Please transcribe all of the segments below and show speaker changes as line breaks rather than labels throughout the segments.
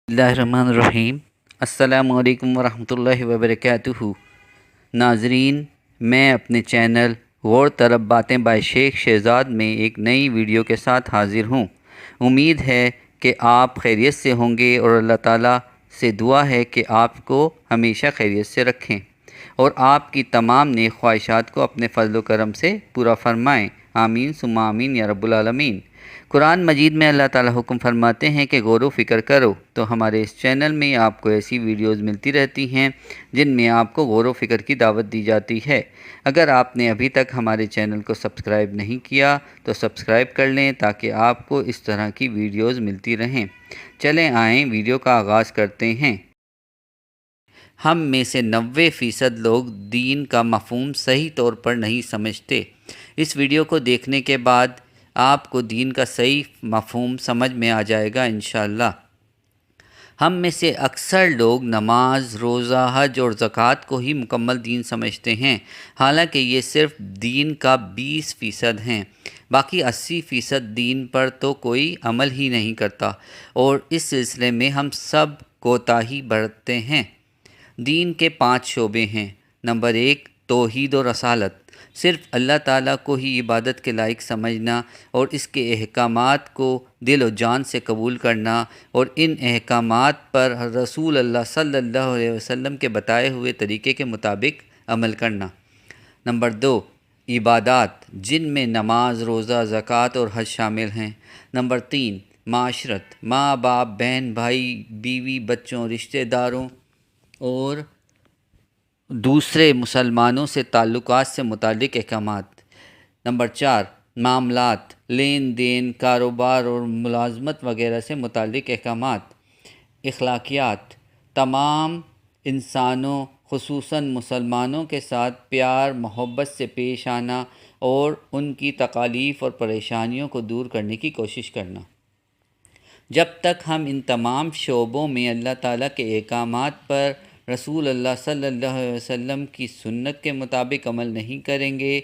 बिस्मिल्लाहिर्रहमानिर्रहीम। अस्सलामु अलैकुम वरहमतुल्लाहि वबरकातुहू। नाजरीन, मैं अपने चैनल गौर तलब बातें बाय शेख शहज़ाद में एक नई वीडियो के साथ हाज़िर हूँ। उम्मीद है कि आप खैरियत से होंगे और अल्लाह ताला से दुआ है कि आपको हमेशा खैरियत से रखें और आपकी तमाम नेक ख्वाहिशात को अपने फ़ज़ल व करम से पूरा फरमाएँ। आमीन सुम्मा आमीन या रब्बुल आलमीन। कुरान मजीद में अल्लाह ताला हुक्म फरमाते हैं कि गौर व फ़िक्र करो। तो हमारे इस चैनल में आपको ऐसी वीडियोज़ मिलती रहती हैं जिनमें आपको गौर व फ़िक्र की दावत दी जाती है। अगर आपने अभी तक हमारे चैनल को सब्सक्राइब नहीं किया तो सब्सक्राइब कर लें ताकि आपको इस तरह की वीडियोज़ मिलती रहें। चलें आएँ वीडियो का आगाज़ करते हैं। हम में से 90% लोग दीन का मफ़हूम सही तौर पर नहीं समझते। इस वीडियो को देखने के बाद आपको दीन का सही मफ़हूम समझ में आ जाएगा इंशाअल्लाह। हम में से अक्सर लोग नमाज, रोज़ा, हज और ज़कात को ही मुकम्मल दीन समझते हैं, हालांकि ये सिर्फ़ दीन का 20% हैं। बाकी 80% दीन पर तो कोई अमल ही नहीं करता और इस सिलसिले में हम सब कोताही बरतते हैं। दीन के 5 शोबे हैं। नंबर 1, तौहीद और रसालत, सिर्फ़ अल्लाह ताला को ही इबादत के लायक समझना और इसके अहकामात को दिल और जान से कबूल करना और इन अहकामात पर रसूल अल्लाह सल्लल्लाहु अलैहि वसल्लम के बताए हुए तरीक़े के मुताबिक अमल करना। नंबर 2, इबादात, जिनमें नमाज, रोज़ा, ज़कात और हज शामिल हैं। नंबर 3, माशरत, माँ बाप, बहन भाई, बीवी, बच्चों, रिश्तेदारों और दूसरे मुसलमानों से ताल्लुकात से मुतालिक अहकामात। नंबर 4, मामलात, लेन देन, कारोबार और मुलाजमत वगैरह से मुतालिक अहकामात। इखलाकियात, तमाम इंसानों खुसूसन मुसलमानों के साथ प्यार मोहब्बत से पेश आना और उनकी तकालीफ़ और परेशानियों को दूर करने की कोशिश करना। जब तक हम इन तमाम शोबों में अल्लाह ताला के अहकामात पर रसूल अल्लाह सल्लल्लाहु अलैहि वसल्लम की सुन्नत के मुताबिक अमल नहीं करेंगे,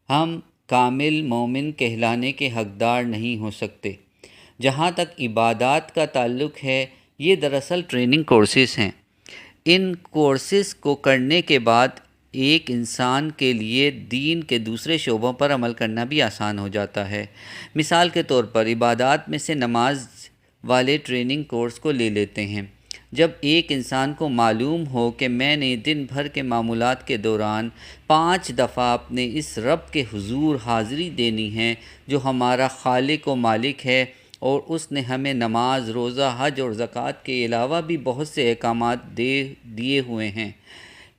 हम कामिल मोमिन कहलाने के हकदार नहीं हो सकते। जहाँ तक इबादात का ताल्लुक़ है, ये दरअसल ट्रेनिंग कोर्सेज़ हैं। इन कोर्सेज़ को करने के बाद एक इंसान के लिए दीन के दूसरे शोबों पर अमल करना भी आसान हो जाता है। मिसाल के तौर पर इबादात में से नमाज वाले ट्रेनिंग कोर्स को ले लेते हैं। जब एक इंसान को मालूम हो कि मैंने दिन भर के मामूलात के दौरान 5 दफ़ा अपने इस रब के हुजूर हाज़िरी देनी है जो हमारा खालिक व मालिक है और उसने हमें नमाज, रोज़ा, हज और ज़कात के अलावा भी बहुत से अहकामात दिए हुए हैं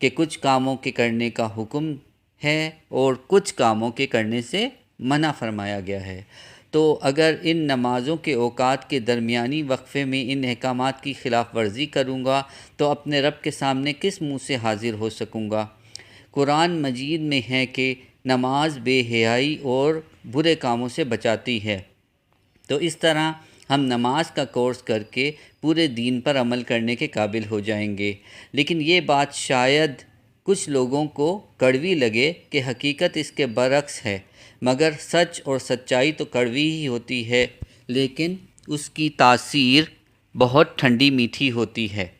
कि कुछ कामों के करने का हुक्म है और कुछ कामों के करने से मना फरमाया गया है, तो अगर इन नमाज़ों के औकात के दरमियानी वक्फ़े में इन अहकामात की ख़िलाफ़ वर्जी करूँगा तो अपने रब के सामने किस मुँह से हाज़िर हो सकूँगा। कुरान मजीद में है कि नमाज बेहयाई और बुरे कामों से बचाती है। तो इस तरह हम नमाज का कोर्स करके पूरे दीन पर अमल करने के काबिल हो जाएंगे। लेकिन ये बात शायद कुछ लोगों को कड़वी लगे कि हकीकत इसके बरक्स है, मगर सच और सच्चाई तो कड़वी ही होती है, लेकिन उसकी तासीर बहुत ठंडी मीठी होती है।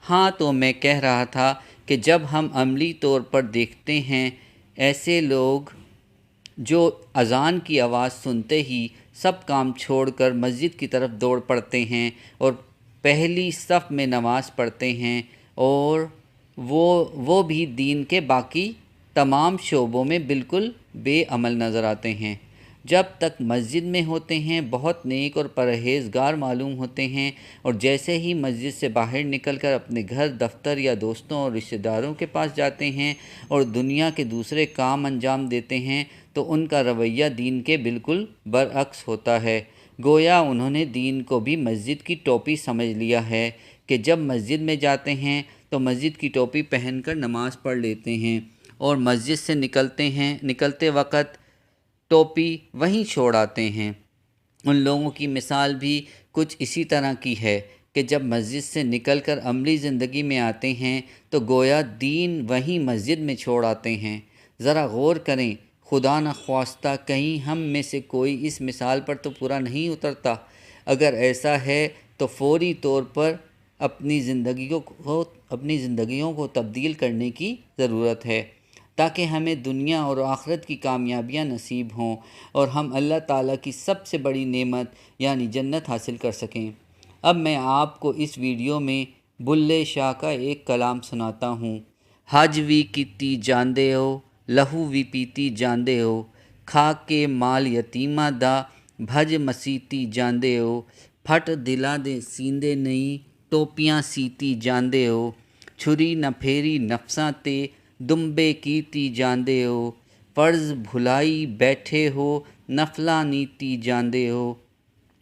हाँ, तो मैं कह रहा था कि जब हम अमली तौर पर देखते हैं ऐसे लोग जो अज़ान की आवाज़ सुनते ही सब काम छोड़कर मस्जिद की तरफ दौड़ पड़ते हैं और पहली सफ़ में नमाज़ पढ़ते हैं और वो भी दीन के बाकी तमाम शोबों में बिल्कुल बेअमल नज़र आते हैं। जब तक मस्जिद में होते हैं बहुत नेक और परहेज़गार मालूम होते हैं और जैसे ही मस्जिद से बाहर निकलकर अपने घर, दफ्तर या दोस्तों और रिश्तेदारों के पास जाते हैं और दुनिया के दूसरे काम अंजाम देते हैं तो उनका रवैया दीन के बिल्कुल बरअक्स होता है। गोया उन्होंने दीन को भी मस्जिद की टोपी समझ लिया है कि जब मस्जिद में जाते हैं तो मस्जिद की टोपी पहनकर नमाज़ पढ़ लेते हैं और मस्जिद से निकलते वक़्त टोपी वहीं छोड़ आते हैं। उन लोगों की मिसाल भी कुछ इसी तरह की है कि जब मस्जिद से निकलकर अमली ज़िंदगी में आते हैं तो गोया दीन वहीं मस्जिद में छोड़ आते हैं। ज़रा गौर करें, खुदा न ख्वास्ता कहीं हम में से कोई इस मिसाल पर तो पूरा नहीं उतरता। अगर ऐसा है تو فوری طور پر اپنی زندگیوں کو تبدیل کرنے کی ضرورت ہے، تاکہ ہمیں دنیا اور آخرت کی کامیابیاں نصیب ہوں اور ہم اللہ تعالیٰ کی سب سے بڑی نعمت یعنی جنت حاصل کر سکیں۔ اب میں آپ کو اس ویڈیو میں بلے شاہ کا ایک کلام سناتا ہوں۔ حج وی کیتی جاندے ہو، لہو وی پیتی جاندے ہو، کھا کے مال یتیماں دا بھج مسیتی جاندے ہو، پھٹ دلاں دے سیندے نہیں ٹوپیاں سیتی جاندے ہو، چھری نہ پھیری نفساں تے دمبے کیتی جاندے ہو، فرض بھلائی بیٹھے ہو نفلاں نیتی جاندے ہو،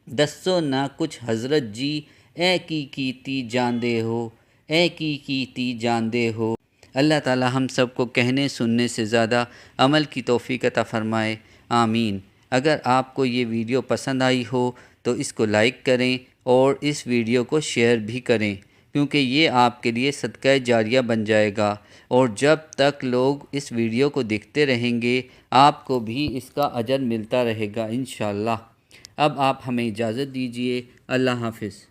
دسو نہ کچھ حضرت جی اے کی کیتی جاندے ہو، اے کی کیتی جاندے ہو۔ اللہ تعالی ہم سب کو کہنے سننے سے زیادہ عمل کی توفیق عطا فرمائے، آمین۔ اگر آپ کو یہ ویڈیو پسند آئی ہو تو اس کو لائک کریں اور اس ویڈیو کو شیئر بھی کریں، کیونکہ یہ آپ کے لیے صدقہ جاریہ بن جائے گا، اور جب تک لوگ اس ویڈیو کو دیکھتے رہیں گے آپ کو بھی اس کا اجر ملتا رہے گا انشاءاللہ۔ اب آپ ہمیں اجازت دیجیے، اللہ حافظ۔